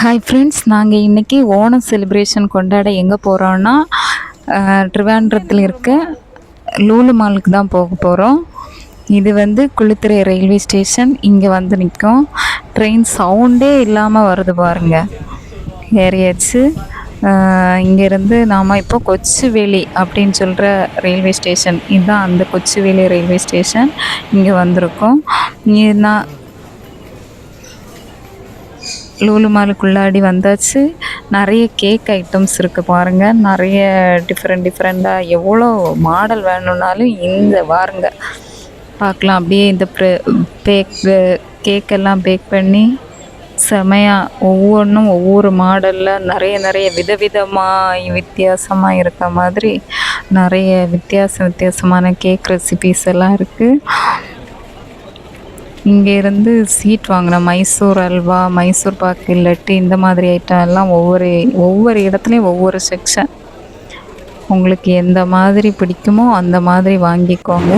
Hi friends, நாங்கள் இன்றைக்கி Onam celebration கொண்டாட எங்கே போகிறோன்னா ட்ரிவாண்ட்ரத்தில் இருக்க லூலு மாலுக்கு தான் போக போகிறோம். இது வந்து குளித்துறை ரயில்வே ஸ்டேஷன். இங்கே வந்து நிற்கும். ட்ரெயின் சவுண்டே இல்லாமல் வருது பாருங்கள். ஏறியாச்சு. இங்கேருந்து நாம் இப்போ கொச்சுவேலி அப்படின்னு சொல்கிற ரயில்வே ஸ்டேஷன், இதுதான் அந்த கொச்சுவேலி ரயில்வே ஸ்டேஷன். இங்கே வந்திருக்கோம். நான் லூலு மாலுக்குள்ளாடி வந்தாச்சு. நிறைய கேக் ஐட்டம்ஸ் இருக்குது பாருங்கள். நிறைய டிஃப்ரெண்ட்டாக எவ்வளோ மாடல் வேணும்னாலும் இந்த பாருங்க பார்க்கலாம். அப்படியே இந்த கேக்கெல்லாம் பேக் பண்ணி செமையாக ஒவ்வொன்றும் ஒவ்வொரு மாடலில் நிறைய விதவிதமாக வித்தியாசமாக இருக்க மாதிரி நிறைய வித்தியாசமான கேக் ரெசிபீஸ் எல்லாம் இருக்குது. இங்கேருந்து சீட் வாங்கின மைசூர் அல்வா, மைசூர் பாக்கு, லட்டு, இந்த மாதிரி ஐட்டம் எல்லாம் ஒவ்வொரு இடத்துலையும் ஒவ்வொரு செக்ஷன். உங்களுக்கு எந்த மாதிரி பிடிக்குமோ அந்த மாதிரி வாங்கிக்கோங்க.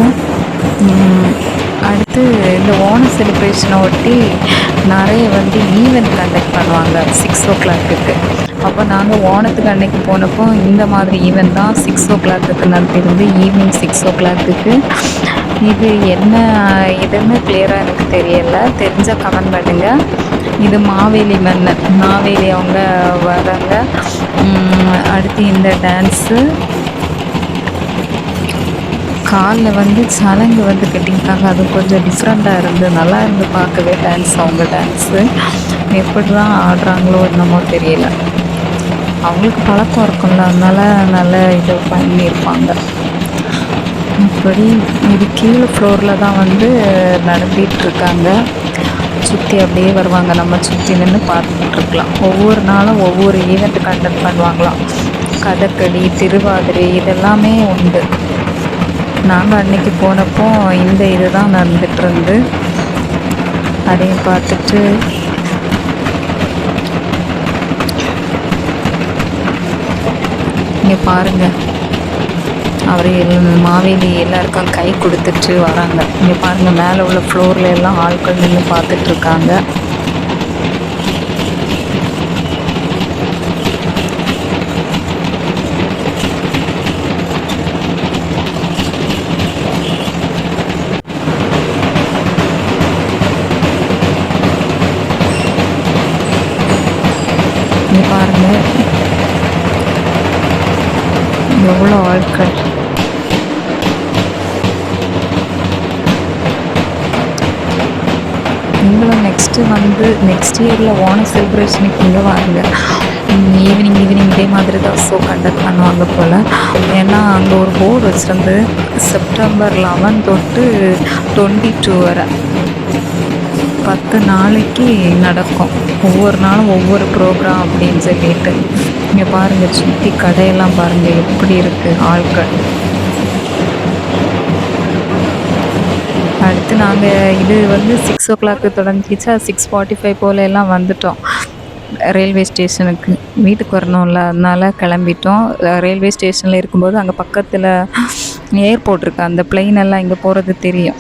அடுத்து இந்த ஓணம் செலிப்ரேஷனை ஒட்டி நிறைய ஈவெண்ட் கண்டக்ட் பண்ணுவாங்க 6 o'clock. அப்போ நாங்கள் ஓணத்துக்கு அன்னைக்கு போனப்போ இந்த மாதிரி ஈவெண்ட் தான் 6 o'clock நடத்தியிருந்து ஈவினிங் 6 o'clock. இது என்ன இதுன்னு கிளியராக எனக்கு தெரியலை. தெரிஞ்சால் கமெண்ட் பண்ணுங்கள். இது மாவேலி மன்னன், மாவேலி அவங்க வராங்க. அடுத்து இந்த டான்ஸு காலில் சலங்கு கட்டியிருக்காங்க. அது கொஞ்சம் டிஃப்ரெண்ட்டாக இருந்து நல்லா இருந்து பார்க்கவே டான்ஸ். அவங்க டான்ஸு எப்படி தான் ஆடுறாங்களோ என்னமோ தெரியல. அவங்களுக்கு பழக்கம் இருக்கும்ல, அதனால நல்லா இது பண்ணியிருப்பாங்க. இப்படி இது கீழே ஃப்ளோரில் தான் நடத்திட்டுருக்காங்க. சுற்றி அப்படியே வருவாங்க. நம்ம சுற்றி நின்று பார்த்துட்ருக்கலாம். ஒவ்வொரு நாளும் ஒவ்வொரு ஈவெண்ட் கண்டக்ட் பண்ணுவாங்களாம். கதகளி, திருவாதிரை இதெல்லாமே உண்டு. நாங்கள் அன்றைக்கி போனப்போ இந்த இது தான் நடந்துகிட்ருந்து. அதையும் பார்த்துட்டு இங்கே பாருங்கள், அவர் மாவேலி எல்லாருக்கும் கை கொடுத்துட்டு வராங்க. இங்கே பாருங்கள், மேலே உள்ள ஃப்ளோரில் எல்லாம் ஆட்கள் நின்று பார்த்துட்ருக்காங்க. இங்கே பாருங்கள் எவ்வளோ ஆட்கள். நீங்களும் நெக்ஸ்ட் இயரில் ஓணம் செலிப்ரேஷனுக்கு இங்கே வாங்க. ஈவினிங் இதே மாதிரி தான் ஷோ கண்டக்ட் பண்ணுவாங்க போல். ஏன்னா அங்கே ஒரு போர்டு வச்சுருந்து September 11 தொட்டு 22 வரை 10 நாளைக்கு நடக்கும். ஒவ்வொரு நாளும் ஒவ்வொரு ப்ரோக்ராம் அப்படின்னு சொல்லிட்டு. இங்கே பாருங்கள், சுற்றி கடையெல்லாம் பாருங்கள் எப்படி இருக்குது ஆட்கள். அடுத்து நாங்கள் இது 6 o'clock தொடங்கிச்சா 6:45 போல எல்லாம் வந்துட்டோம் ரயில்வே ஸ்டேஷனுக்கு. வீட்டுக்கு வரணும்ல, அதனால கிளம்பிட்டோம். ரயில்வே ஸ்டேஷனில் இருக்கும்போது அங்கே பக்கத்தில் ஏர்போர்ட் இருக்குது. அந்த பிளெயின் எல்லாம் இங்கே போகிறது தெரியும்.